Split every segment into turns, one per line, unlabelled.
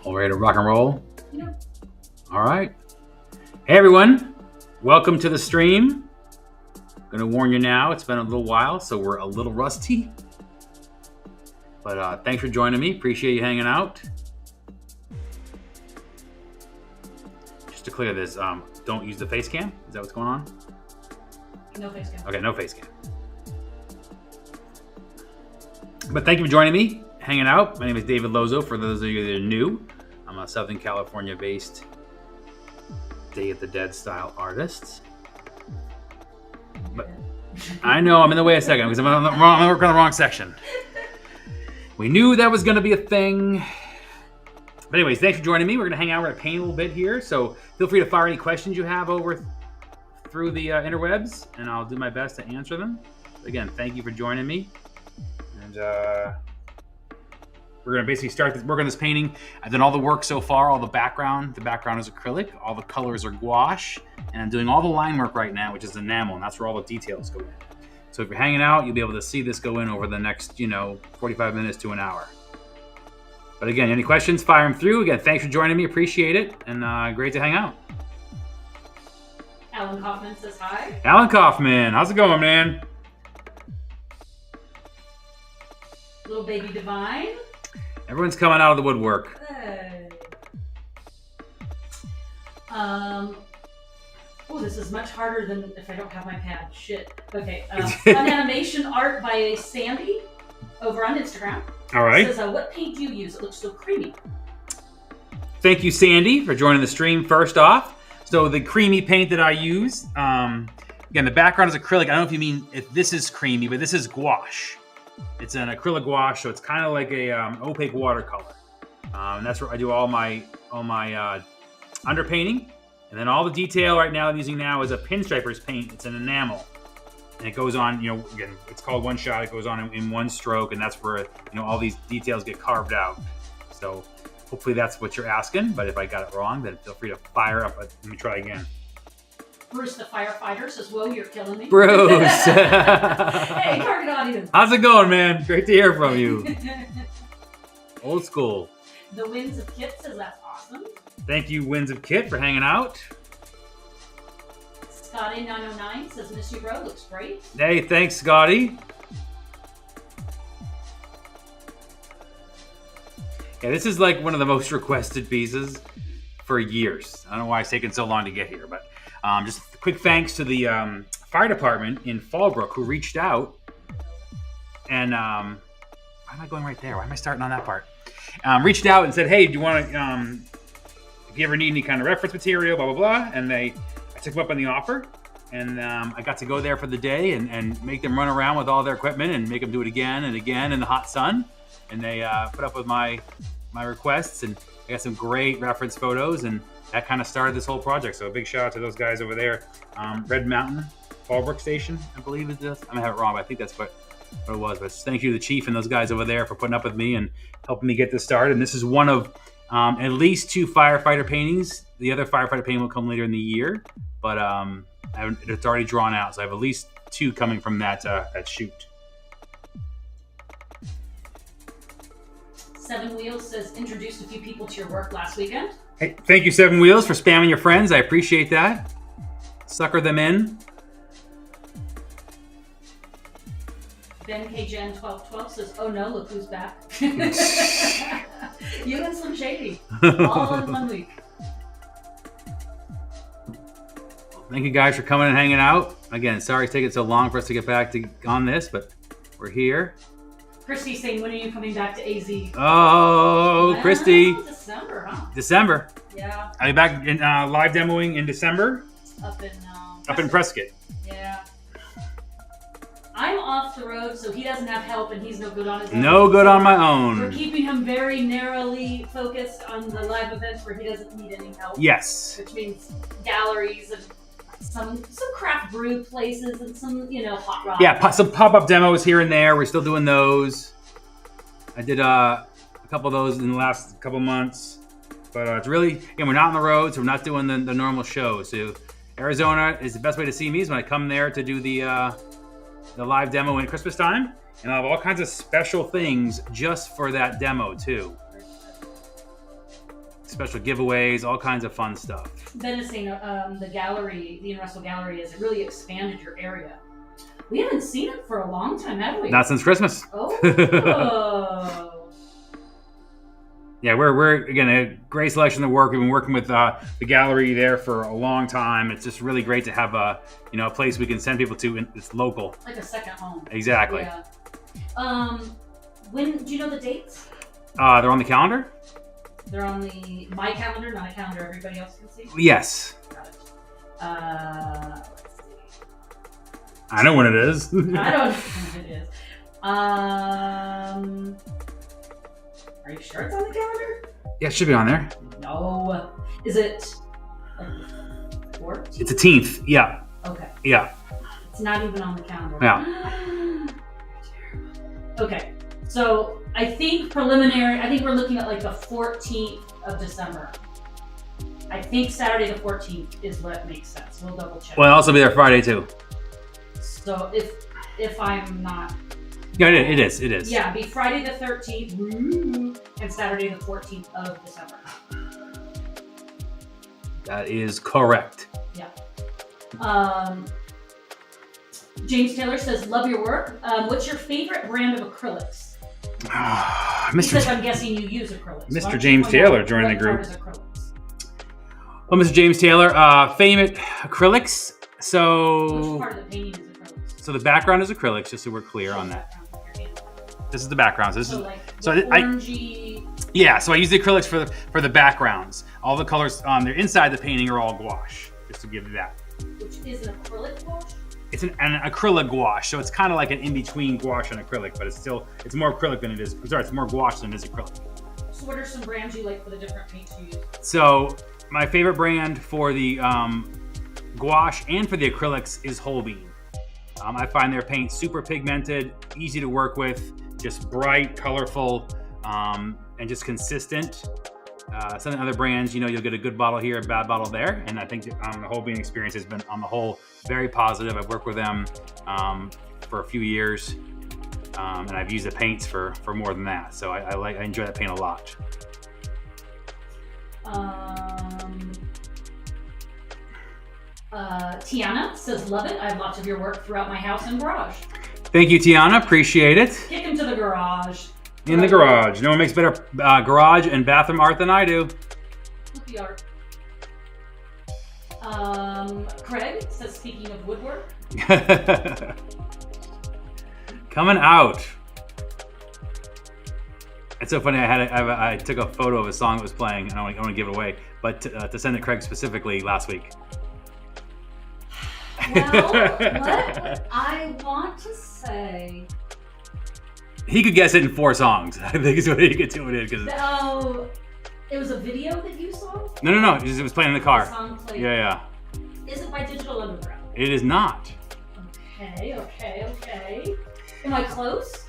All ready to rock and roll?
Yep.
All right. Hey everyone, welcome to the stream. Gonna warn you now, it's been a little while, so we're a little rusty. But thanks for joining me. Appreciate you hanging out. Just to clear this, don't use the face cam. Is that what's going on?
No face cam.
Okay, no face cam. But thank you for joining me, hanging out. My name is David Lozeau. For those of you that are new, I'm a Southern California-based Day of the Dead style artist. But I know I'm in the way a second because I'm working on the wrong section. We knew that was going to be a thing. But anyways, thanks for joining me. We're going to hang out. We're going to paint a little bit here. So feel free to fire any questions you have over through the interwebs, and I'll do my best to answer them. Again, thank you for joining me. And we're going to basically start work on this painting. I've done all the work so far, all the background. The background is acrylic. All the colors are gouache. And I'm doing all the line work right now, which is enamel, and that's where all the details go in. So if you're hanging out, you'll be able to see this go in over the next, 45 minutes to an hour. But again, any questions, fire them through. Again, thanks for joining me. Appreciate it. And great to hang out.
Alan Kaufman says hi.
Alan Kaufman, how's it going, man?
Little baby Divine.
Everyone's coming out of the woodwork.
Hey. Oh, this is much harder than if I don't have my pad. Shit. Okay. Fun animation art by Sandy over on Instagram.
All right.
Says, what paint do you use? It looks so creamy.
Thank you, Sandy, for joining the stream first off. So the creamy paint that I use, again, the background is acrylic. I don't know if you mean if this is creamy, but this is gouache. It's an acrylic gouache, so it's kind of like a opaque watercolor. And that's where I do all my underpainting. And then all the detail right now I'm using now is a pinstriper's paint. It's an enamel. And it goes on, again, it's called one shot. It goes on in one stroke, and that's where, all these details get carved out. So hopefully that's what you're asking. But if I got it wrong, then feel free to fire up. Let me try again.
Bruce the firefighter says, whoa, you're killing me.
Bruce.
Hey, target audience.
How's it going, man? Great to hear from you. Old school.
The Winds of Kit says, that's awesome.
Thank you, Winds of Kit, for hanging out.
Scotty909 says, miss you, bro. Looks great.
Hey, thanks, Scotty. Yeah, this is like one of the most requested pieces for years. I don't know why it's taken so long to get here, but just a quick thanks to the fire department in Fallbrook who reached out. And why am I going right there? Why am I starting on that part? Reached out and said, hey, do you want to, if you ever need any kind of reference material, blah, blah, blah. And I took them up on the offer. And I got to go there for the day and make them run around with all their equipment and make them do it again and again in the hot sun. And they put up with my requests, and I got some great reference photos, and that kind of started this whole project. So a big shout out to those guys over there. Red Mountain, Fallbrook Station, I believe is this. I might have it wrong, but I think that's what it was. But thank you to the chief and those guys over there for putting up with me and helping me get this started. And this is one of at least 2 firefighter paintings. The other firefighter painting will come later in the year, but it's already drawn out. So I have at least 2 coming from that shoot.
Seven Wheels says, introduced a few people to your work last weekend.
Hey, thank you, Seven Wheels, for spamming your friends. I appreciate that. Sucker them in.
Ben KGen 1212 says, oh no, look who's back. You and Slim Shady. All in 1 week.
Thank you guys for coming and hanging out. Again, sorry it's taking so long for us to get back on this, but we're here.
Christy's saying, when are you coming back to AZ?
Oh, well, Christy.
December, huh?
December.
Yeah.
I'll be back in live demoing in December.
Up in
Prescott.
Yeah. I'm off the road, so he doesn't have help, and he's no good on his own.
No good on my own.
We're keeping him very narrowly focused on the live events where he doesn't need any help.
Yes.
Which means galleries and some craft brew places and some, hot rod.
Yeah, some pop-up demos here and there. We're still doing those. I did a couple of those in the last couple months. But it's really, we're not on the road, so we're not doing the normal show. So Arizona is the best way to see me is when I come there to do the live demo at Christmas time. And I'll have all kinds of special things just for that demo, too. special giveaways, all kinds of fun stuff.
Ben is saying the gallery, the Universal Gallery, has really expanded your area. We haven't seen it for a long time, have we?
Not since Christmas.
Oh.
Yeah, we're again a great selection of work. We've been working with the gallery there for a long time. It's just really great to have a place we can send people to. It's local,
like a second home.
Exactly.
Yeah. When do you know the dates?
They're on the calendar.
They're on my calendar, not a calendar everybody else can see.
Yes.
Got it. Let's see.
I know when it is.
I don't know when it is. Are you sure it's on the calendar?
Yeah, it should be on there.
No. Is it like 14th?
It's the 10th. Yeah.
Okay.
Yeah.
It's not even on the calendar.
Yeah.
Okay. So I think we're looking at like the 14th of December. I think Saturday the 14th is what makes sense. We'll double check.
Well, I'll also be there Friday too.
So if I'm not.
Yeah, it is. It is.
Yeah, it'd be Friday the 13th and Saturday the 14th of December.
That is correct.
Yeah. James Taylor says, love your work. What's your favorite brand of acrylics? Because I'm guessing you use acrylics.
Mr. James Taylor joining the group. Well, Mr. James Taylor, favorite acrylics. So,
which part of the painting is acrylics?
So the background is acrylics, just so we're clear on that. This is the background.
So orangey.
Yeah, so I use the acrylics for the backgrounds. All the colors they're inside the painting are all gouache, just to give you that.
Which is an acrylic gouache?
It's an acrylic gouache, so it's kind of like an in-between gouache and acrylic, but it's more acrylic than it is. Sorry, it's more gouache than it is acrylic.
So what are some brands you like for the different paints you use?
So my favorite brand for the gouache and for the acrylics is Holbein. I find their paint super pigmented, easy to work with, just bright, colorful, and just consistent. Some other brands, you'll get a good bottle here, a bad bottle there, and I think the Holbein experience has been, on the whole, very positive. I've worked with them for a few years, and I've used the paints for more than that. So I enjoy that paint a lot.
Tiana says, love it. I have lots of your work throughout my house and garage.
Thank you, Tiana. Appreciate it.
Kick him to the garage.
In the garage. No one makes better garage and bathroom art than I do.
Look the art. Craig says, speaking of woodwork.
Coming out. It's so funny. I took a photo of a song that was playing, and I don't want to give it away, but to send it Craig specifically last week.
Well, what I want to say.
He could guess it in 4 songs. I think is what he could do it in.
Oh, it was a video that you saw?
No. It was playing in the car.
The song played.
Yeah.
Is it by Digital Underground?
It is not.
Okay. Am I close?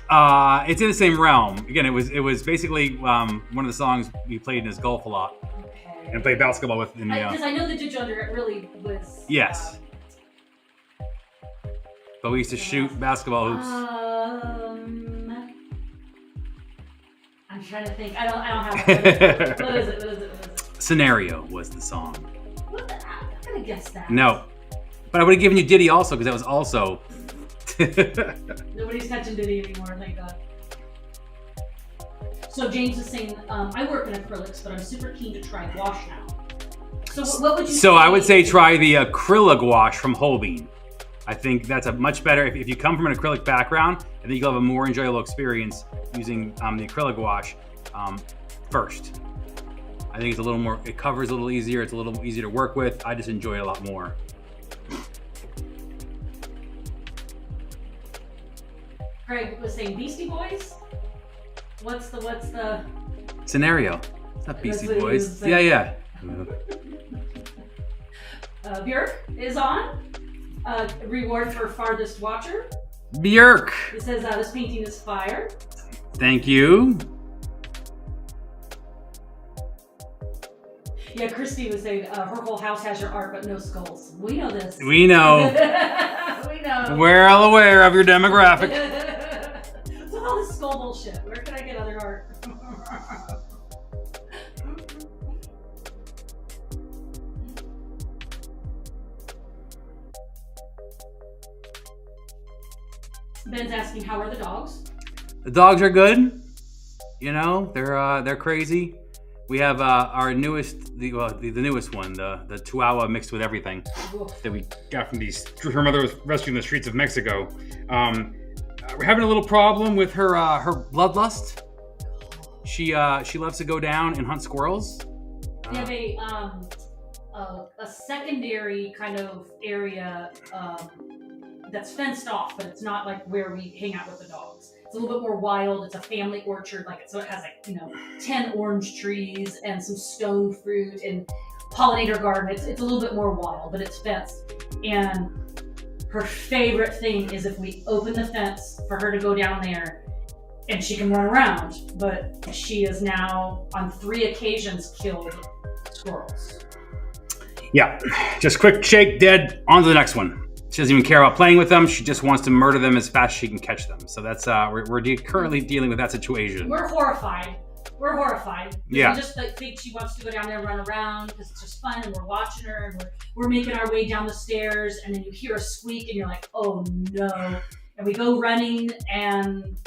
It's in the same realm. Again, it was basically one of the songs we played in his golf a lot.
Okay.
And played basketball with in the.
Because I know the Digital Underground really was.
Yes. But we used to shoot basketball hoops.
I'm trying to think. I don't have it. What is it?
Scenario was the song.
What the? I'm not gonna guess that.
No. But I would have given you Diddy also, because that was also.
Nobody's touching Diddy anymore, thank God. So James is saying, I work in acrylics, but I'm super keen to try gouache now. So what would you say?
So I would say try the acrylic gouache from Holbein. I think that's a much better, if you come from an acrylic background, I think you'll have a more enjoyable experience using the acrylic gouache first. I think it's a little more, it covers a little easier, it's a little easier to work with. I just enjoy it a lot more.
Craig was saying Beastie Boys? What's the
Scenario. It's not Beastie Boys.
Yeah. Björk is on. Reward for farthest watcher.
Björk.
It says this painting is fire.
Thank you.
Yeah, Christy was saying her whole house has your art, but no skulls. We know this.
We know.
We know.
We're all aware of your demographic.
What's with all this skull bullshit? Where can I get other art? Ben's asking, how are the dogs?
The dogs are good. You know, they're crazy. We have our newest, the newest one, the Chihuahua mixed with everything that we got her mother was rescued in the streets of Mexico. We're having a little problem with her bloodlust. She loves to go down and hunt squirrels.
We have a secondary kind of area that's fenced off, but it's not like where we hang out with the dogs. It's a little bit more wild. It's a family orchard, so it has 10 orange trees and some stone fruit and pollinator garden. It's a little bit more wild, but it's fenced. And her favorite thing is if we open the fence for her to go down there and she can run around. But she has now on 3 occasions killed squirrels.
Yeah, just quick shake, dead, on to the next one. She doesn't even care about playing with them. She just wants to murder them as fast as she can catch them. So that's we're currently dealing with that situation.
We're horrified.
Yeah.
We just think she wants to go down there and run around because it's just fun, and we're watching her, and we're making our way down the stairs, and then you hear a squeak, and you're like, oh no. And we go running, and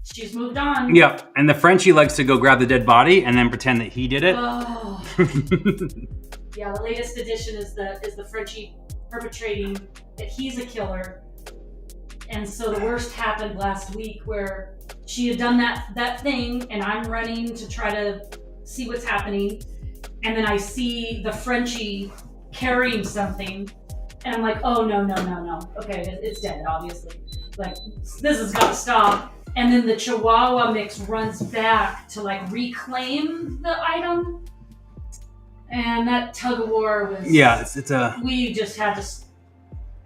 she's moved on.
Yeah, and the Frenchie likes to go grab the dead body and then pretend that he did it.
Oh. Yeah, the latest addition is the Frenchie perpetrating that he's a killer. And so the worst happened last week where she had done that thing, and I'm running to try to see what's happening, and then I see the Frenchie carrying something, and I'm like, oh no. Okay, it's dead, obviously. Like, this has got to stop. And then the Chihuahua mix runs back to reclaim the item. And that tug of war was...
Yeah, it's a...
We just had to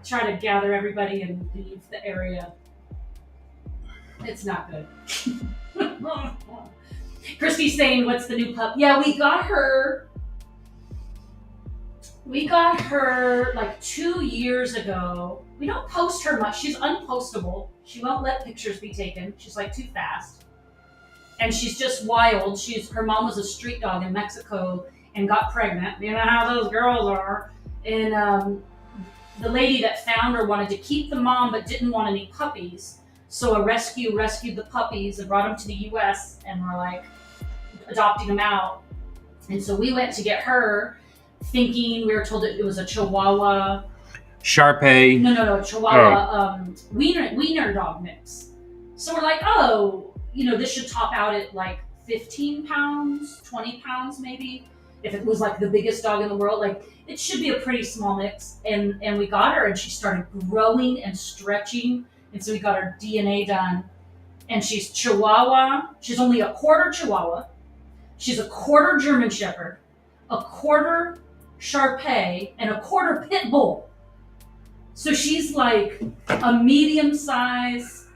try to gather everybody and leave the area. It's not good. Christy's saying, what's the new pup? Yeah, we got her like 2 years ago. We don't post her much. She's unpostable. She won't let pictures be taken. She's too fast. And she's just wild. Her mom was a street dog in Mexico and got pregnant. You know how those girls are. And the lady that found her wanted to keep the mom but didn't want any puppies. So a rescued the puppies and brought them to the U.S. and were adopting them out. And so we went to get her, thinking we were told it was a Chihuahua.
Shar-Pei.
No, Chihuahua wiener dog mix. So we're oh, this should top out at 15 pounds, 20 pounds maybe. If it was the biggest dog in the world, it should be a pretty small mix. And we got her, and she started growing and stretching. And so we got her DNA done. And she's Chihuahua. She's only a quarter Chihuahua. She's a quarter German Shepherd, a quarter Shar-Pei, and a quarter Pit Bull. So she's a medium-sized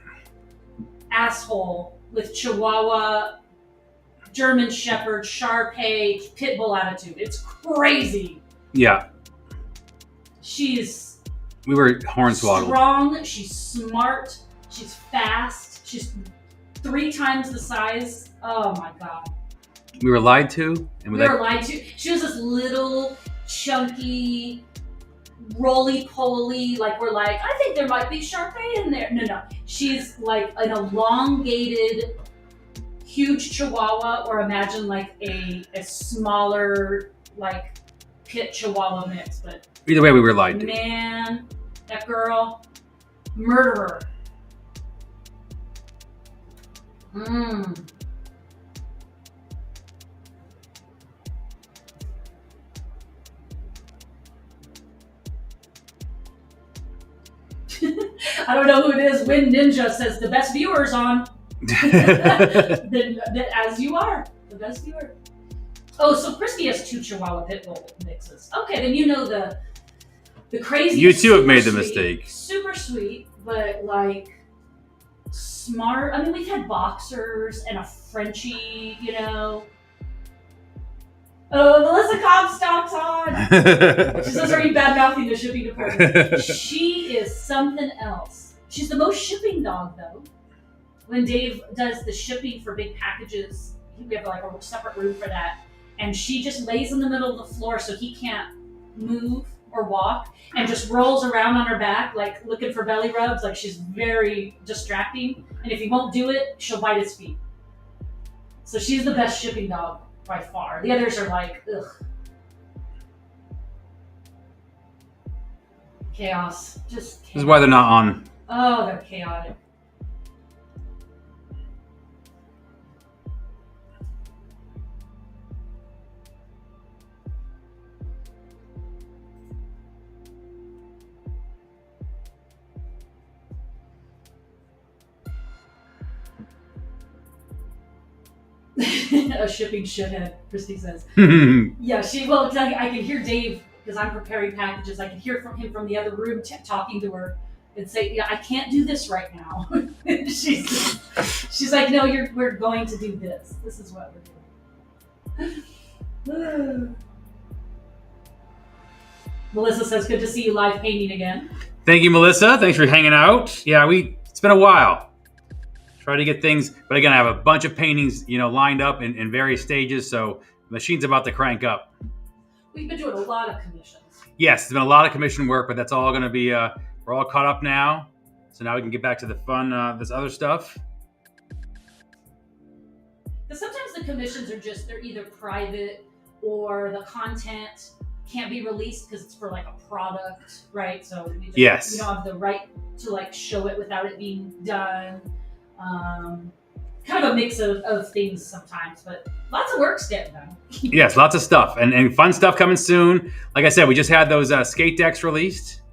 asshole with Chihuahua, German Shepherd, Shar-Pei, Pit Bull attitude. It's crazy.
Yeah. We were hornswoggled.
Strong, she's smart, she's fast, she's 3 times the size. Oh my God.
We were lied to. And
we were lied to. She was this little, chunky, roly-poly, we're I think there might be Shar-Pei in there. No. She's an elongated, huge Chihuahua, or imagine a smaller, Pit Chihuahua mix. But
either way, we were lied to.
Man, that girl, murderer. I don't know who it is. Wind Ninja says the best viewers on. As you are, the best viewer. Oh, so Christy has 2 Chihuahua Pit Bull mixes. Okay, then the crazy.
You too have made the mistake.
Super sweet, but smart. I mean, we've had boxers and a Frenchie, Oh, Melissa Comstock's on. She says, are you bad-mouthing the shipping department? She is something else. She's the most shipping dog, though. When Dave does the shipping for big packages, we have a separate room for that. And she just lays in the middle of the floor so he can't move. or walk and just rolls around on her back, like looking for belly rubs. Like she's very distracting. And if he won't do it, she'll bite his feet. So she's the best shipping dog by far. The others are like, ugh. Chaos. Just chaos.
This is why they're not on.
Oh, they're chaotic. A shipping shithead, Christy says. Yeah, she will. I can hear Dave because I'm preparing packages. I can hear from him from the other room talking to her and say, "Yeah, I can't do this right now." she's like, "No, we're going to do this. This is what we're doing." Melissa says, "Good to see you live painting again."
Thank you, Melissa. Thanks for hanging out. Yeah, it's been a while. Try to get things, but again, I have a bunch of paintings, lined up in various stages, so the machine's about to crank up.
We've been doing a lot of commissions.
Yes, there's been a lot of commission work, but that's all going to be, we're all caught up now, so now we can get back to the fun, this other stuff.
Because sometimes the commissions are they're either private or the content can't be released because it's for like a product, right? So we don't have the right to like show it without it being done. Kind of a mix of things sometimes, but lots of work's getting done.
Yes, lots of stuff and fun stuff coming soon. Like I said, we just had those skate decks released.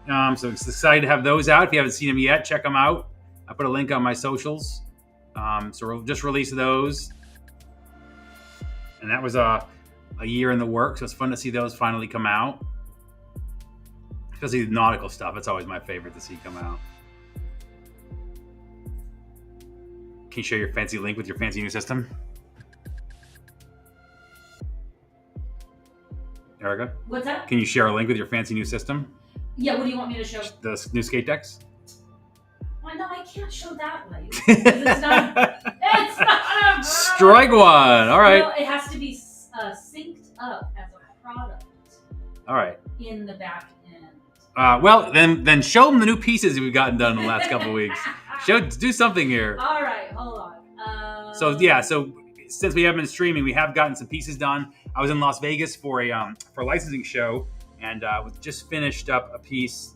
So it's excited to have those out. If you haven't seen them yet, check them out. I put a link on my socials. So we'll just release those. And that was a year in the works. So it's fun to see those finally come out. Especially the nautical stuff. It's always my favorite to see come out. Can you share your fancy link with your fancy new system? Erica?
What's that?
Can you share a link with your fancy new system?
Yeah, what do you want me to show?
The new skate decks?
Well, no, I can't show that light. It's not a
Strike one. All right.
No, it has to be synced up as a product.
All right.
In the back end.
Well, then show them the new pieces we've gotten done in the last couple of weeks. Do something here.
All right, hold on.
So since we haven't been streaming, we have gotten some pieces done. I was in Las Vegas for a licensing show, and we just finished up a piece.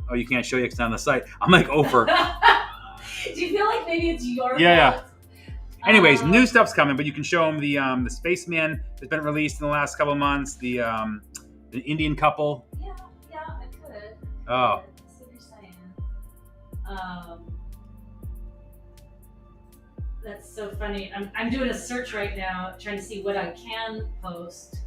Oh, you can't show you because it's on the site. I'm like over.
Do you feel like maybe it's your
Yeah. Anyways, new stuff's coming, but you can show them the Spaceman that's been released in the last couple of months. The Indian couple.
Yeah, I could.
Oh.
That's what you're saying. That's so funny. I'm doing a search right now, trying to see what I can post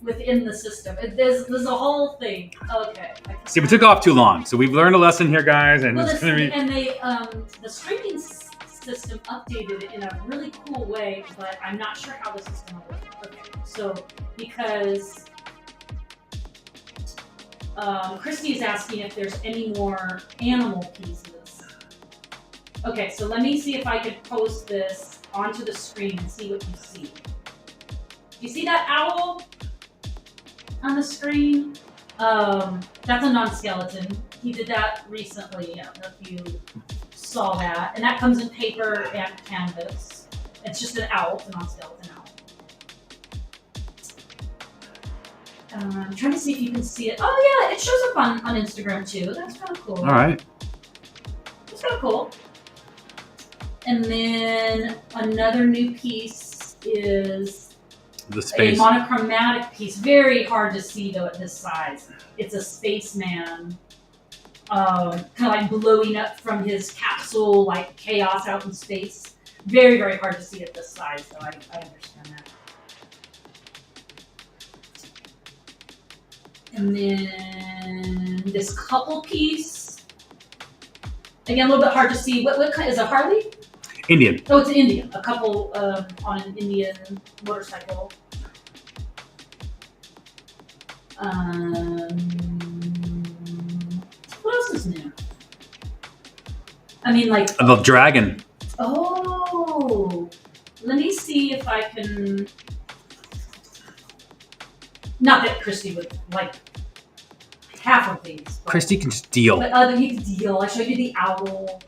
within the system. There's a whole thing. Okay.
See, we took off too long, so we've learned a lesson here, guys. And
the streaming system updated it in a really cool way, but I'm not sure how this is going to work. Okay, so because Christy is asking if there's any more animal pieces. Okay, so let me see if I could post this onto the screen and see what you see. You see that owl on the screen? That's a non-skeleton. He did that recently. I don't know if you saw that. And that comes in paper and canvas. It's just an owl, a non-skeleton owl. I'm trying to see if you can see it. Oh yeah, it shows up on Instagram too. That's kind of cool.
All right.
It's kind of cool. And then another new piece is a monochromatic piece. Very hard to see though at this size. It's a spaceman, kind of like blowing up from his capsule, like chaos out in space. Very, very hard to see at this size, so I understand that. And then this couple piece. Again, a little bit hard to see. What kind is a Harley?
Indian.
Oh, it's an Indian. A couple on an Indian motorcycle. What else is new? I mean, like
the dragon.
Oh, let me see if I can. Not that Christy would like half of these. But,
Christy can just deal.
But you can deal. I showed you the owl.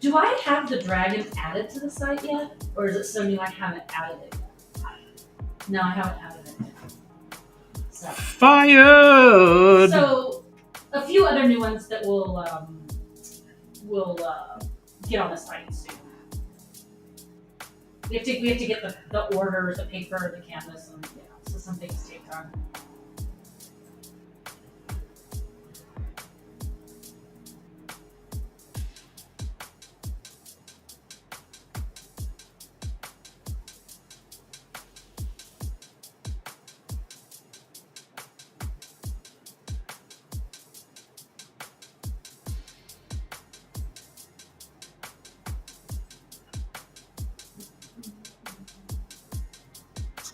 Do I have the dragon added to the site yet? Or is it so new I haven't added it yet? No, I haven't added it yet. So.
Fired!
So, a few other new ones that will get on the site soon. We have to get the orders, the paper, the canvas, and so some things take time.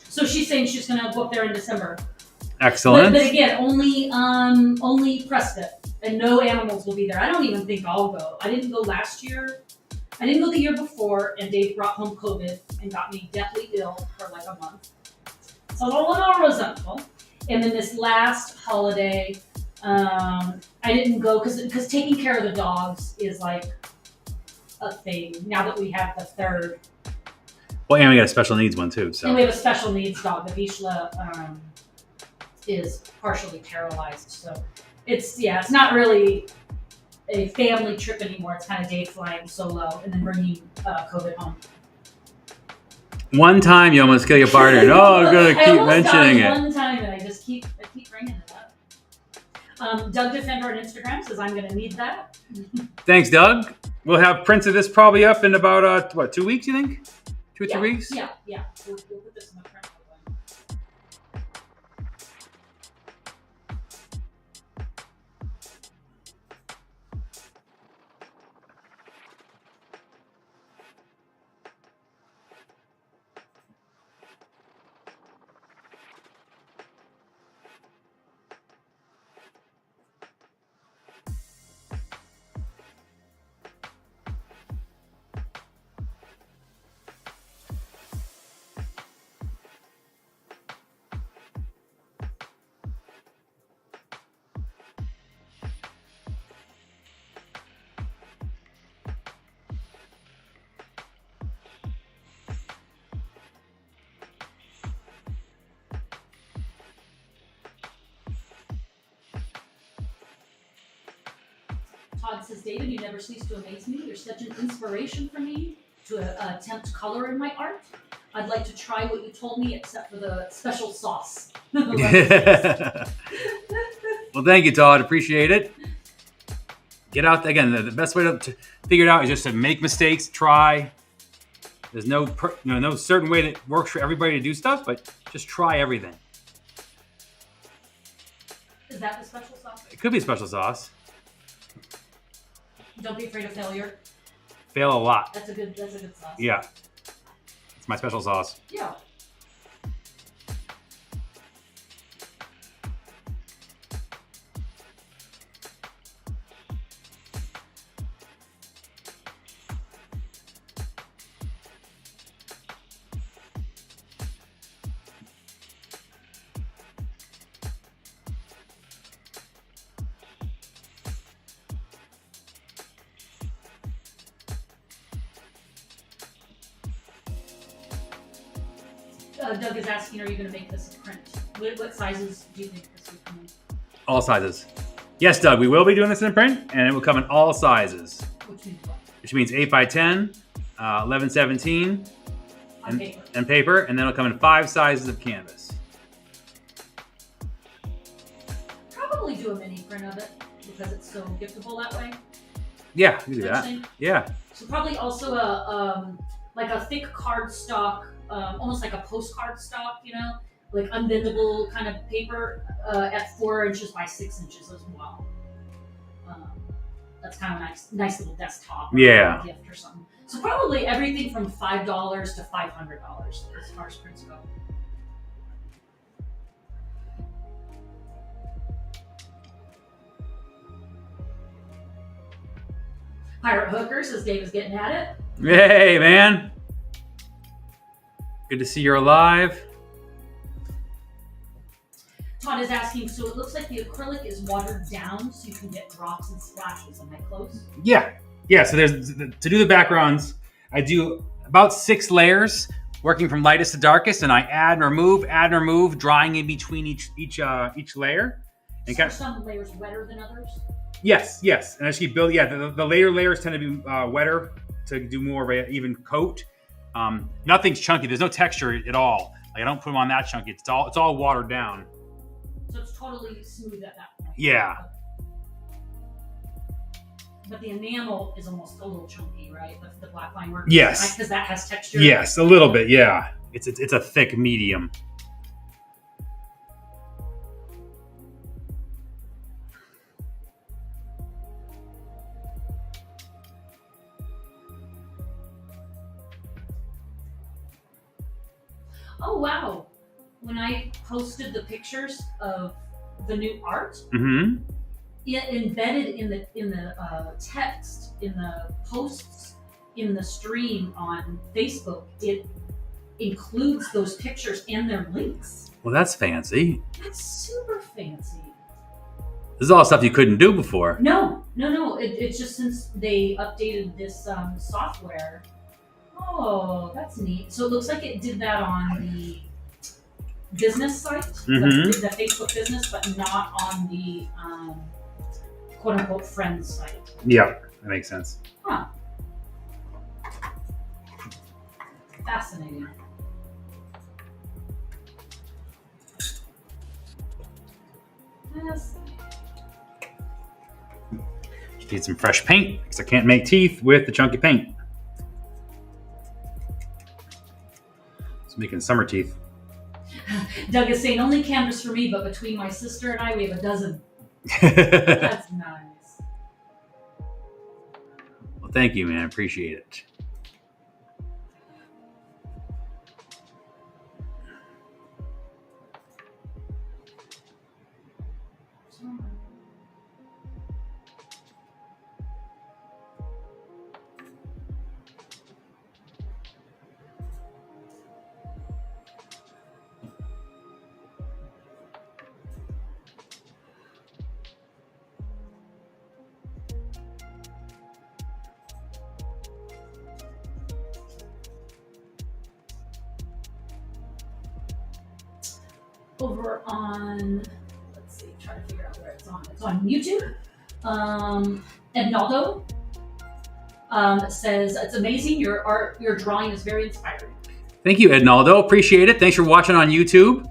So she's saying she's gonna go up there in December.
Excellent.
But again, only Prescott, and no animals will be there. I don't even think I'll go. I didn't go last year. I didn't go the year before, and Dave brought home COVID and got me deathly ill for like a month. So I was a little resentful. And then this last holiday, I didn't go because taking care of the dogs is like a thing now that we have the third.
Well, and we got a special needs one too. So.
And we have a special needs dog. The Vishla is partially paralyzed, so it's not really a family trip anymore. It's kind of Dave flying solo and then bringing COVID home.
One time you almost kill your partner. No, I'm gonna keep mentioning it.
One time, and I keep bringing it up. Doug Defender on Instagram says I'm gonna need that.
Thanks, Doug. We'll have prints of this probably up in about 2 weeks. You think? 2 or 3 weeks?
Yeah. We'll put this in the print. Todd says, David, you never cease to amaze me. You're such an inspiration for me to attempt color in my art. I'd like to try what you told me, except for the special sauce.
Well, thank you, Todd. Appreciate it. Get out again. The best way to figure it out is just to make mistakes, try. There's no certain way that works for everybody to do stuff, but just try everything.
Is that the special sauce?
It could be a special sauce.
Don't be afraid of failure.
Fail a lot.
That's a good sauce.
Yeah. It's my special sauce.
Yeah. Doug is asking, are you going to make this a print? What sizes do you think this would come in?
All sizes. Yes, Doug, we will be doing this in print, and it will come in all sizes.
Which means what?
Which means 8x10, 11/17, and paper, and then it'll come in 5 sizes of canvas.
Probably do a mini print of it because it's so giftable that way.
Yeah, you do that. Yeah.
So probably also a thick cardstock. Almost like a postcard stock, like unbendable kind of paper at 4 inches by 6 inches as well. That's kind of a nice little desktop gift or something. So probably everything from $5 to $500 as far as prints go. Pirate Hooker says Dave is getting at it.
Hey, man. Good to see you're alive.
Todd is asking, so it looks like the acrylic is watered down so you can get drops and splashes. Am I close?
Yeah. So there's to do the backgrounds, I do about 6 layers, working from lightest to darkest, and I add and remove, drying in between each layer. And
So are some layers wetter than others?
Yes. And as you build, the later layers tend to be wetter to do more of an even coat. Nothing's chunky. There's no texture at all. Like I don't put them on that chunky. It's all watered down.
So it's totally smooth at that point.
Yeah.
But the enamel is almost a little chunky, right? The black line work.
Yes.
Because that has texture.
Yes, a little bit. Yeah. It's a thick medium.
Oh wow! When I posted the pictures of the new art,
Mm-hmm.
it embedded in the text in the posts in the stream on Facebook, it includes those pictures and their links.
Well, that's fancy.
That's super fancy.
This is all stuff you couldn't do before.
No. It's just since they updated this software. Oh, that's neat. So it looks like it did that on the business site, the Facebook business, but not on the quote unquote friends site.
Yeah, that makes sense.
Huh. Fascinating.
Just need some fresh paint because I can't make teeth with the chunky paint. It's making summer teeth.
Doug is saying only canvas for me, but between my sister and I, we have a dozen. That's nice.
Well, thank you, man. I appreciate it.
Over on, let's see, try to figure out where it's on. It's on YouTube. Ednaldo says, it's amazing. Your art, your drawing is very inspiring.
Thank you, Ednaldo. Appreciate it. Thanks for watching on YouTube.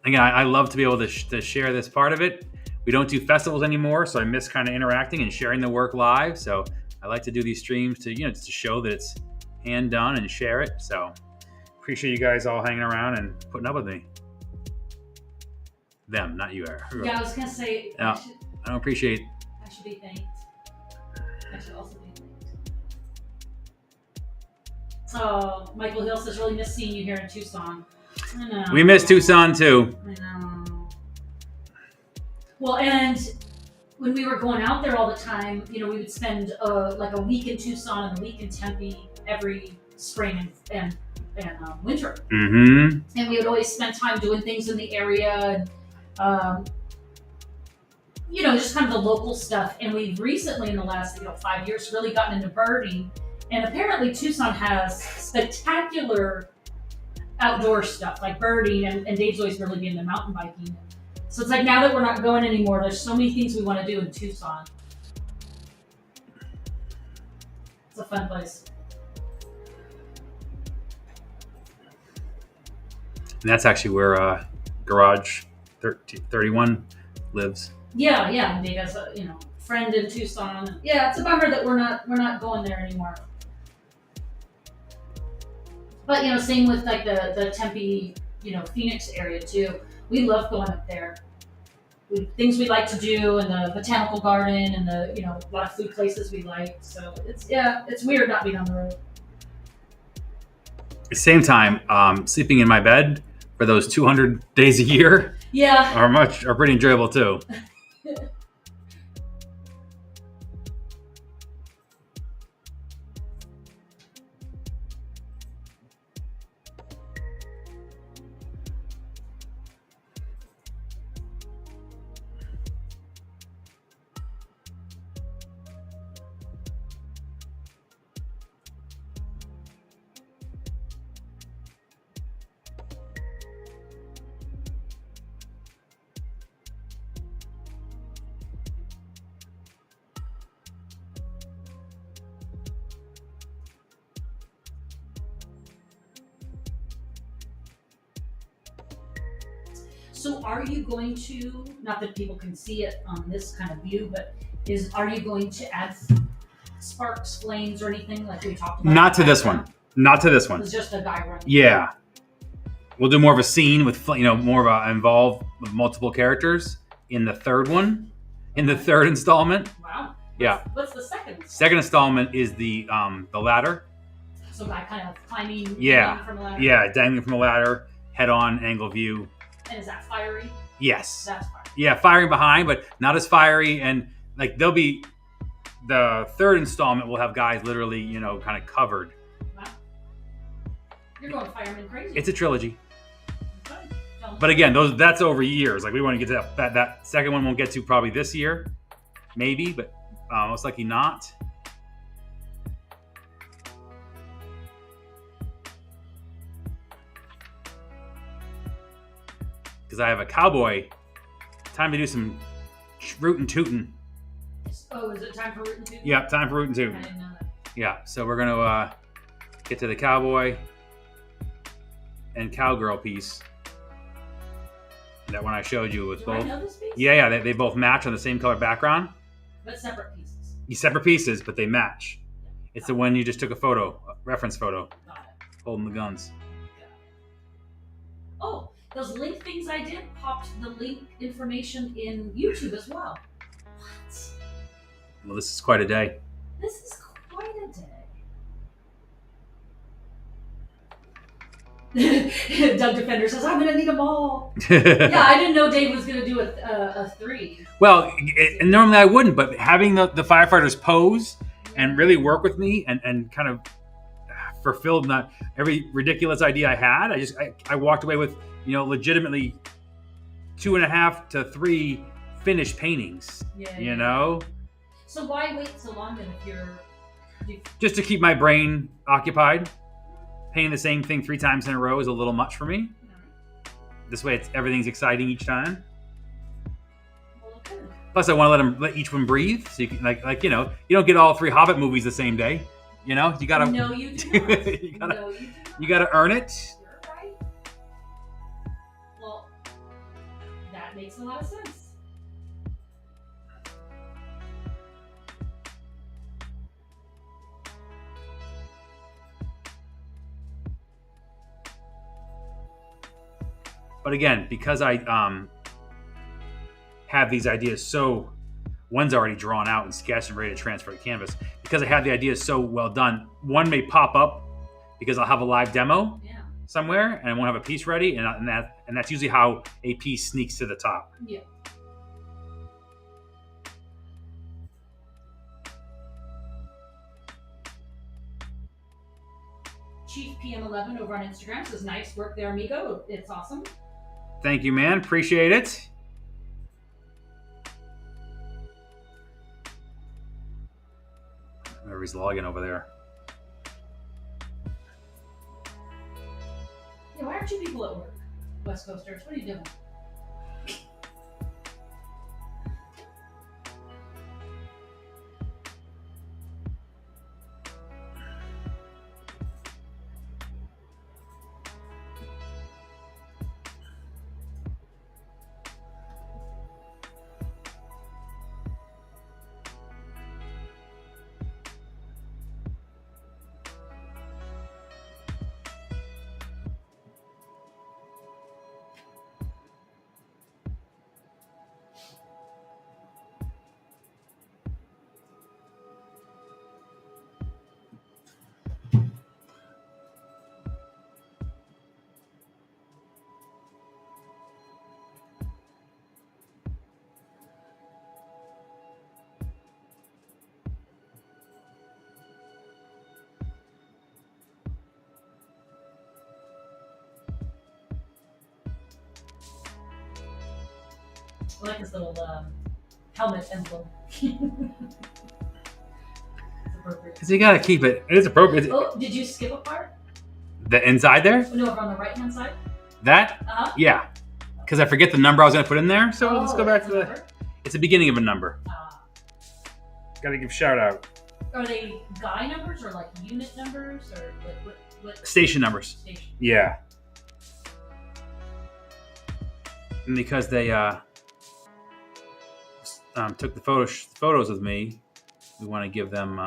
Again, I love to be able to share this part of it. We don't do festivals anymore, so I miss kind of interacting and sharing the work live. So I like to do these streams to, just to show that it's hand done and share it. So appreciate you guys all hanging around and putting up with me. Them, not you.
Yeah, I was gonna say.
No, I don't appreciate.
I should be thanked. I should also be thanked. Oh, Michael Hill says, really miss seeing you here in Tucson. I know.
We miss Tucson too.
I know. Well, and when we were going out there all the time, we would spend like a week in Tucson and a week in Tempe every spring and winter.
Mm-hmm.
And we would always spend time doing things in the area and, just kind of the local stuff. And we've recently, in the last 5 years, really gotten into birding. And apparently Tucson has spectacular outdoor stuff like birding, and Dave's always really been into mountain biking. So it's like now that we're not going anymore, there's so many things we want to do in Tucson. It's a fun place.
And that's actually where Garage 31 lives.
Yeah. Dave has a friend in Tucson. Yeah, it's a bummer that we're not going there anymore. But same with like the Tempe, Phoenix area too. We love going up there. Things we like to do, and the botanical garden, and the a lot of food places we like. So it's weird not being on the road.
At the same time, sleeping in my bed for those 200 days a year, are pretty enjoyable too.
So are you going to, not that people can see it on this kind of view, but are you going to add sparks, flames, or anything like we talked about?
Not to this one. Not to this one.
It's just a guy running.
Yeah. We'll do more of a scene with, more of a involved with multiple characters in the third one, in the third installment.
Wow. What's the second?
Second installment is the ladder.
So guy kind of climbing from a ladder?
Yeah, dangling from a ladder, head-on angle view.
And is that fiery?
Yes.
That's fiery.
Yeah, firing behind, but not as fiery. And like there'll be the third installment will have guys literally, kind of covered.
Wow. You're going Fireman crazy.
It's a trilogy.
Okay.
But again, that's over years. Like we want to get to that second one. Won't get to probably this year, maybe, but most likely not. Because I have a cowboy. Time to do some rootin' tootin'.
Oh, is it time for rootin' tootin'?
Yeah, time for rootin' tootin'.
I didn't know that.
Yeah, so we're gonna get to the cowboy and cowgirl piece. That one I showed you was
Do
both.
I know this piece?
Yeah, they both match on the same color background.
But separate pieces.
Separate pieces, but they match. It's the one you just took a reference photo,
Got it.
holding the guns.
Oh, those link things I did popped the link information in YouTube as well. What?
Well, this is quite a day.
This is quite a day. Doug Defender says, I'm going to need them all. Yeah, I didn't know Dave was going to do a 3.
Well, normally I wouldn't, but having the firefighters pose and really work with me and kind of fulfilled not every ridiculous idea I had. I walked away with, legitimately 2.5 to 3 finished paintings,
Yeah. So why wait so long then if you're...
Just to keep my brain occupied. Painting the same thing 3 times in a row is a little much for me. This way everything's exciting each time.
Well, good.
Plus I want to let each one breathe. So you can, you don't get all 3 Hobbit movies the same day. You gotta...
No, you do not.
you gotta earn it.
You're right. Well, that makes a lot of sense.
But again, because I have these ideas so... One's already drawn out and sketched and ready to transfer to canvas. Because I have the ideas so well done, one may pop up because I'll have a live demo somewhere and I won't have a piece ready, and that's usually how a piece sneaks to the top.
Yeah. Chief PM11 over on Instagram says, nice work there, amigo. It's awesome.
Thank you, man. Appreciate it. Everybody's logging over there.
Yeah, why aren't you people at work? West Coasters, what are you doing? I like this little helmet emblem. It's appropriate.
Because you gotta keep it. It is appropriate.
Oh, did you skip a part?
The inside there?
Oh, no, over on the right-hand side?
That?
Uh-huh.
Yeah. Because I forget the number I was gonna put in there. So let's go back to
number?
the... It's the beginning of a number. Gotta give shout out.
Are they guy numbers or like unit numbers or what
Station numbers.
station?
Yeah. And because they took the photos with me, we want to give them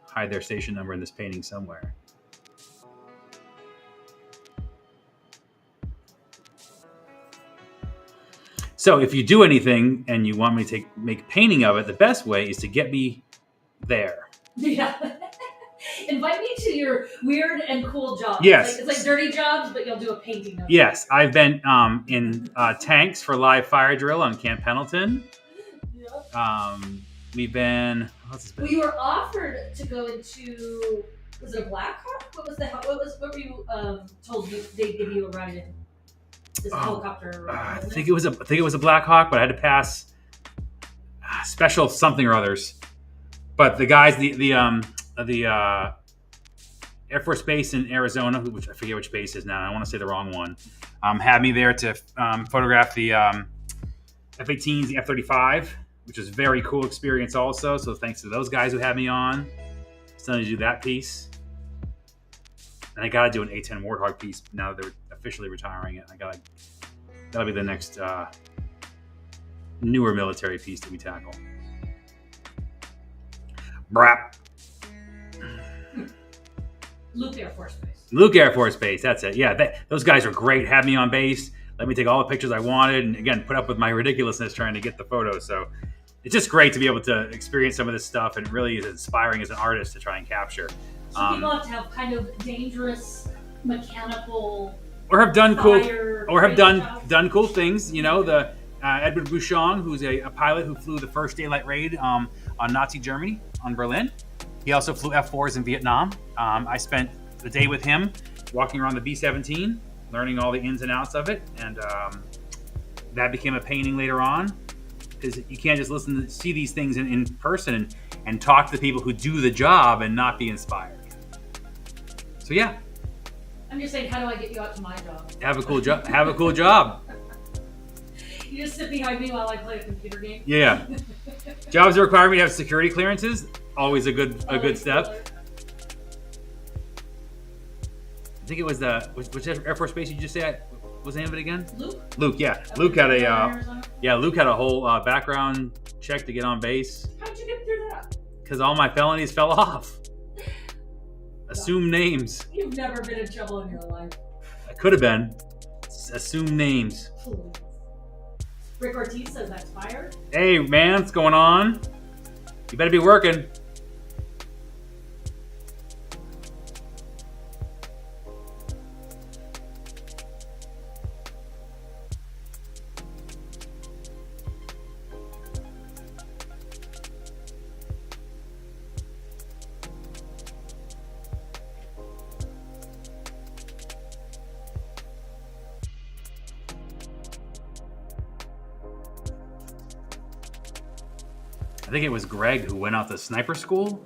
hide their station number in this painting somewhere. So if you do anything and you want me to make a painting of it, the best way is to get me there.
Yeah. Invite me to your weird and cool jobs.
Yes.
It's like dirty jobs, but you'll do a painting of it.
Yes, I've been in tanks for live fire drill on Camp Pendleton. Yep. We've been.
Well, you were offered to go into. Was it a Blackhawk? What were you told they'd give you a ride in? This helicopter.
I think it was a Blackhawk, but I had to pass special something or others. But the guys, the Air Force Base in Arizona, which I forget which base is now. I don't want to say the wrong one. Had me there to photograph the F-18s, the F-35, which was a very cool experience also. So thanks to those guys who had me on. Starting to do that piece. And I got to do an A-10 Warthog piece now that they're officially retiring it. That'll be the next newer military piece that we tackle. Brap.
Luke Air Force Base.
Luke Air Force Base, that's it. Yeah, those guys were great. Had me on base. Let me take all the pictures I wanted. And again, put up with my ridiculousness trying to get the photos. So it's just great to be able to experience some of this stuff. And it really is inspiring as an artist to try and capture.
So people have to have kind of dangerous mechanical
or have done cool done cool things. You know, the Edward Bouchon, who's a pilot who flew the first daylight raid on Nazi Germany on Berlin. He also flew F-4s in Vietnam. I spent the day with him walking around the B-17, learning all the ins and outs of it, and that became a painting later on, because you can't just see these things in person and talk to the people who do the job and not be inspired. So yeah.
I'm just saying, how do I get you out to my job?
Have a cool job. Have a cool job.
You just sit behind me while I play a computer game.
Yeah. Jobs that require me to have security clearances. Always a good step. I think it was which Air Force Base did you just say? What was the name of it again? Luke. Yeah. Luke had a whole background check to get on base.
How'd you get through that?
Because all my felonies fell off. Assume names.
You've never been in trouble in your life.
I could have been. Assume names.
Rick Ortiz says that's fired.
Hey man, what's going on? You better be working. I think it was Greg who went out to sniper school.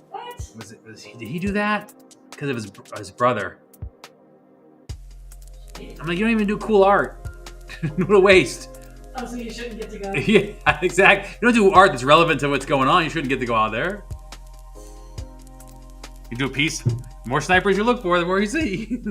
What?
Did he do that? Because of his brother. I'm like, you don't even do cool art. What a waste.
Oh, so you shouldn't get to go.
Yeah, exactly. You don't do art that's relevant to what's going on. You shouldn't get to go out there. You do a piece. The more snipers you look for, the more you see.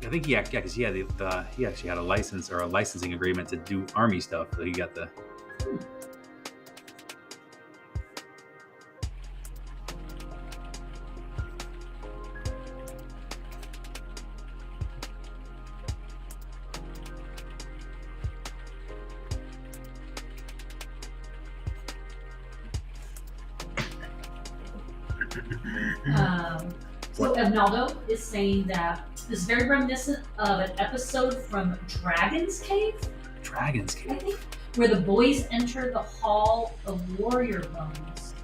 I think because he actually had a license or a licensing agreement to do Army stuff, so he got the.
So Egnaldo is saying that this is very reminiscent of an episode from Dragon's Cave.
Dragon's Cave.
I think, where the boys enter the Hall of Warrior Bones.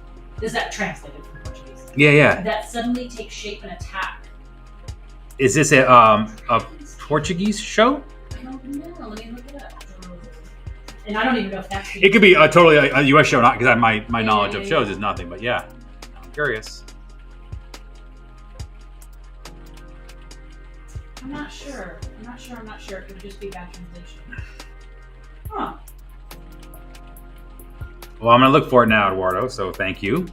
Is that translated from Portuguese?
Yeah.
That suddenly takes shape and attack.
Is this a Portuguese show?
I don't know. Let me look it up. And I don't even know if that's.
It could be totally a U.S. show, not because my knowledge of shows is nothing. But yeah, I'm curious.
I'm not sure. It could just be bad translation. Huh.
Well, I'm going to look for it now, Eduardo, so thank you.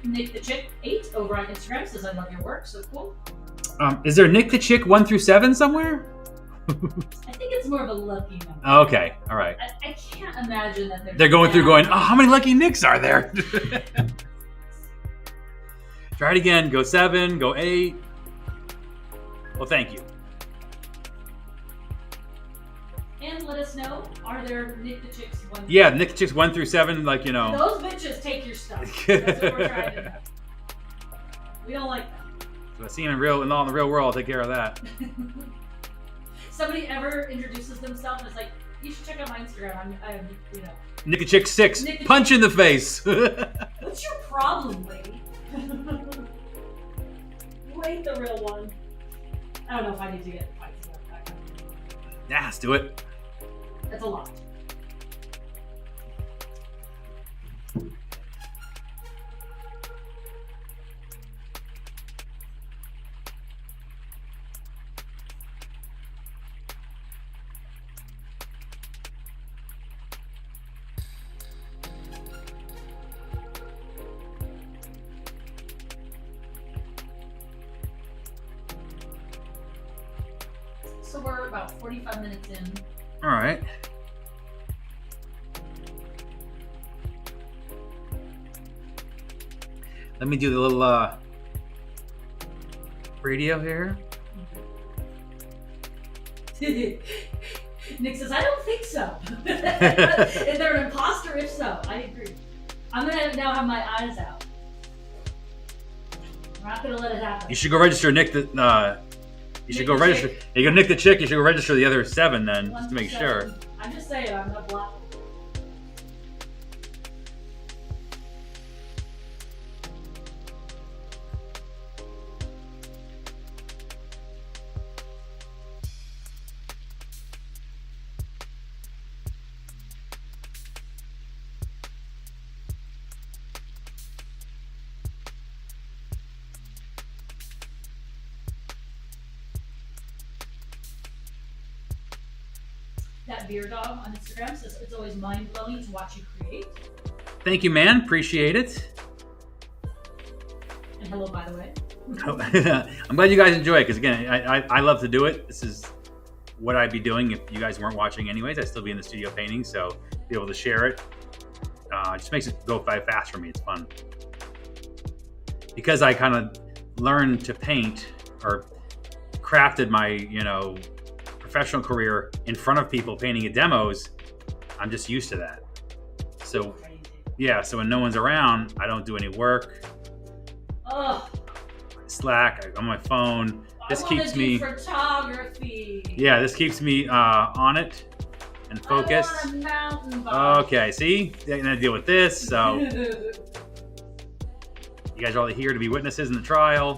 Nick the Chick 8 over on Instagram says, I love your work, so cool.
Is there Nick the Chick 1 through 7 somewhere?
I think it's more of a lucky number.
Okay, all right.
I can't imagine that
they're going through going, oh, how many lucky Nicks are there? Try it again. Go 7, go 8. Well, thank you.
And let us know, are there Nick the Chicks 1
Yeah, Nick the Chicks 1 through 7, like, you know.
Those bitches take your stuff. That's what we're trying to do. We don't like that.
So I see him in the real world, I'll take care of that.
Somebody ever introduces themselves and is like, you should check out my Instagram. I'm you know.
Nick the Chick 6, punch in the face.
What's your problem, lady? You ain't the real one. I don't know if I need to get fights about that.
Yeah, let's do it.
That's a lot. So we're about 45 minutes in.
All right. Let me do the little radio here.
Nick says, I don't think so. Is there an imposter? If so, I agree. I'm going to now have my eyes out. I'm not going to let it happen.
You should go register Nick the... You should go register. You go Nick the Chick. You should go register the other 7 then, just to make sure.
I'm just saying, I'm not blocked. That beer dog on Instagram says it's always mind-blowing to watch you create.
Thank you, man. Appreciate it.
And hello, by the way.
I'm glad you guys enjoy it because, again, I love to do it. This is what I'd be doing if you guys weren't watching anyways. I'd still be in the studio painting, so be able to share it. Just makes it go by fast for me. It's fun. Because I kind of learned to paint or crafted my, you know, professional career in front of people painting at demos, I'm just used to that. So yeah, so when no one's around, I don't do any work.
Ugh.
Slack, I'm on my phone. This keeps me
photography.
Yeah, this keeps me on it and focused.
I want a mountain bike.
Okay, see? I'm gonna deal with this, so you guys are all here to be witnesses in the trial.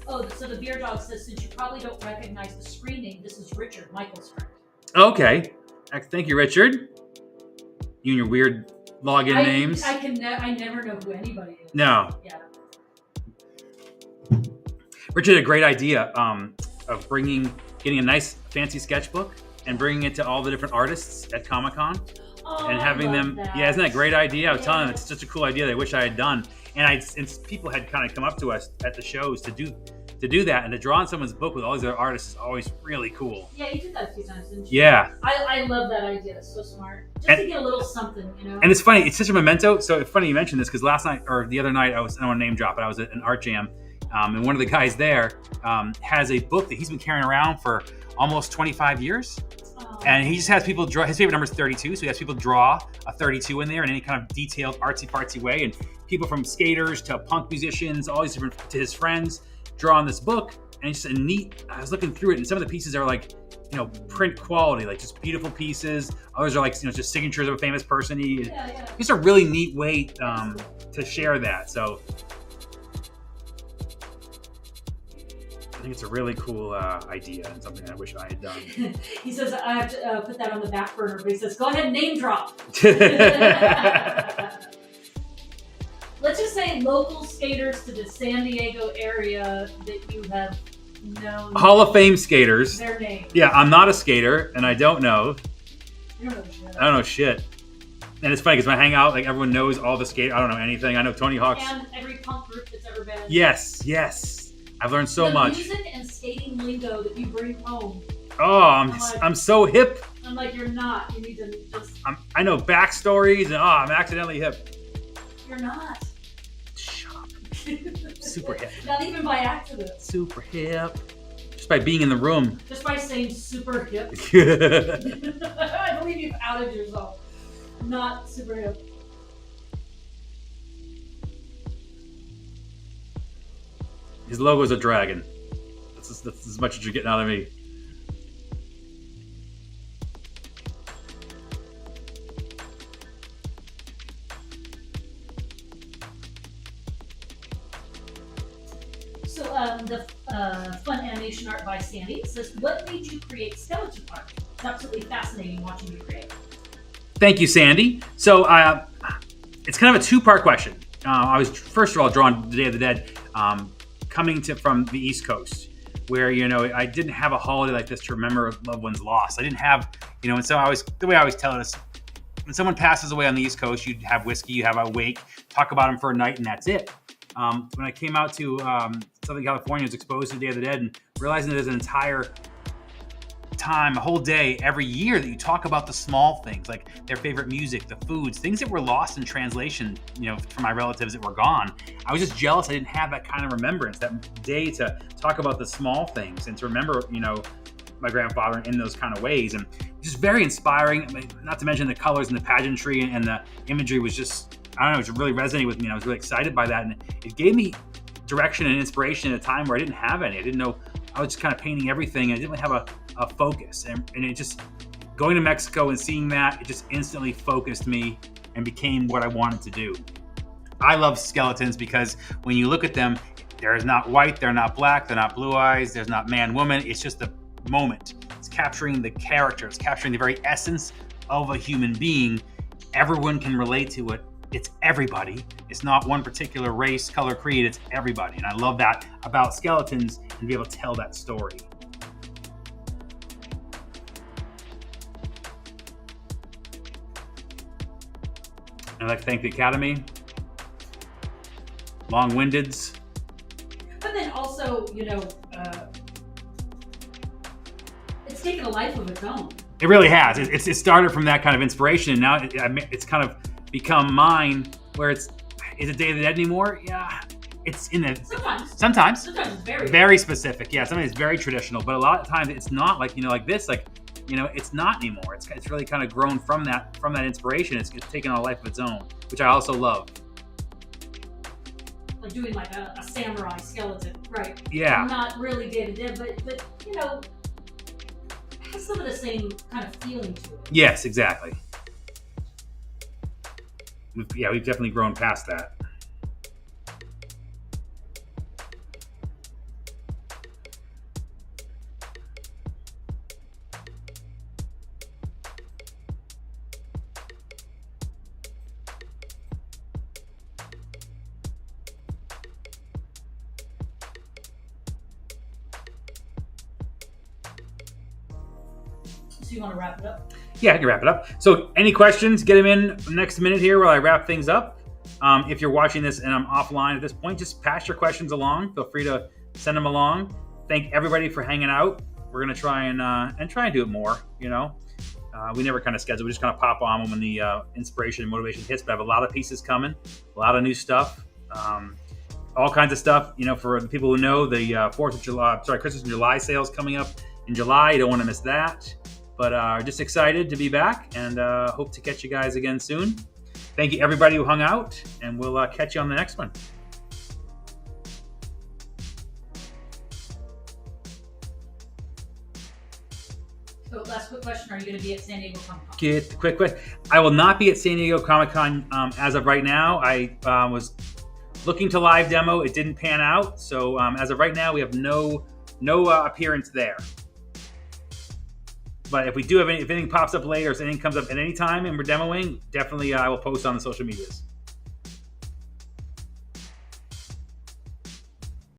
Oh, so the beer dog says, since you probably don't recognize the screen name, this is Richard, Michael's friend.
Okay. Thank you, Richard. You and your weird login names.
I never know who anybody is.
No.
Yeah.
Richard had a great idea of getting a nice fancy sketchbook and bringing it to all the different artists at Comic-Con.
Oh,
and having them,
that.
Yeah, isn't that a great idea? I was telling them it's such a cool idea that I wish I had done. And people had kind of come up to us at the shows to do that, and to draw on someone's book with all these other artists is always really cool.
Yeah, you did that a few times, didn't you?
Yeah.
I love that idea. It's so smart. Just to get a little something, you know?
And it's funny. It's such a memento. So it's funny you mentioned this because last night, or the other night, I don't want to name drop, but I was at an art jam, and one of the guys there has a book that he's been carrying around for almost 25 years. And he just has people draw. His favorite number is 32, so he has people draw a 32 in there in any kind of detailed, artsy-fartsy way. And people from skaters to punk musicians, all these different, to his friends, draw on this book. And it's just a neat. I was looking through it, and some of the pieces are like, you know, print quality, like just beautiful pieces. Others are like, you know, just signatures of a famous person. It's a really neat way to share that. So I think it's a really cool idea and something I wish I had done.
He says I have to put that on the back burner, but he says, go ahead and name drop. let's just say local skaters to the San Diego area that you have known.
Hall of Fame skaters.
Their name.
Yeah, I'm not a skater, and I don't know.
You don't know shit.
I don't know shit. And it's funny because when I hang out, like everyone knows all the skate. I don't know anything. I know Tony Hawk's.
And every punk group that's ever been.
Yes. I've learned so much.
The music and skating lingo that you bring home.
Oh, I'm so hip.
I'm like, you're not. You need to just.
I know backstories, and I'm accidentally hip.
You're not.
Shut up. Super hip.
Not even by accident.
Super hip. Just by being in the room.
Just by saying super hip. I believe you've outed yourself. Not super hip.
His logo's a dragon. That's as much as you're getting out of me.
So the fun animation art by Sandy says, what made you create skeleton art? It's absolutely fascinating watching you create.
Thank you, Sandy. So it's kind of a two-part question. I was, first of all, drawn to Day of the Dead coming from the East Coast, where, I didn't have a holiday like this to remember loved ones lost. I didn't have, and so the way I always tell it is, when someone passes away on the East Coast, you have whiskey, you have a wake, talk about them for a night, and that's it. When I came out to Southern California, I was exposed to Day of the Dead and realizing that there's an entire time, a whole day, every year that you talk about the small things, like their favorite music, the foods, things that were lost in translation, from my relatives that were gone. I was just jealous I didn't have that kind of remembrance, that day to talk about the small things and to remember, my grandfather in those kind of ways. And just very inspiring, not to mention the colors and the pageantry and the imagery was just, I don't know, it just really resonated with me. And I was really excited by that. And it gave me direction and inspiration at a time where I didn't have any. I didn't know, I was just kind of painting everything. I didn't really have a focus. And it just, going to Mexico and seeing that, it just instantly focused me and became what I wanted to do. I love skeletons because when you look at them, there's not white, they're not black, they're not blue eyes, there's not man, woman. It's just the moment. It's capturing the character. It's capturing the very essence of a human being. Everyone can relate to it. It's everybody. It's not one particular race, color, creed. It's everybody. And I love that about skeletons and be able to tell that story. I'd like to thank the Academy, long-windeds.
But then also, it's taken a life of its own.
It really has. It started from that kind of inspiration, and now it's kind of become mine. Where is it Day of the Dead anymore? Yeah, it's in the sometimes it's very specific. Yeah, something that's very traditional, but a lot of times it's not like this. It's not anymore. It's really kind of grown from that inspiration. It's taken on a life of its own, which I also love.
Like doing like a samurai skeleton, right?
Yeah.
Not really Day of the Dead, but it has some of the same kind of feeling to it.
Yes, exactly. We've definitely grown past that.
So you want to wrap it up?
Yeah, I can wrap it up. So any questions, get them in next minute here while I wrap things up. If you're watching this and I'm offline at this point, just pass your questions along. Feel free to send them along. Thank everybody for hanging out. We're going to try and do it more, We never kind of schedule. We just kind of pop on when the inspiration and motivation hits. But I have a lot of pieces coming, a lot of new stuff, all kinds of stuff. For the people who know, the Christmas and July sales coming up in July. You don't want to miss that. But just excited to be back and hope to catch you guys again soon. Thank you, everybody who hung out, and we'll catch you on the next one.
So last quick question, are you going to be at San Diego Comic-Con?
Get the quick question. I will not be at San Diego Comic-Con as of right now. I was looking to live demo. It didn't pan out. So as of right now, we have no appearance there. But if we do have if anything pops up later, if anything comes up at any time and we're demoing, definitely I will post on the social medias.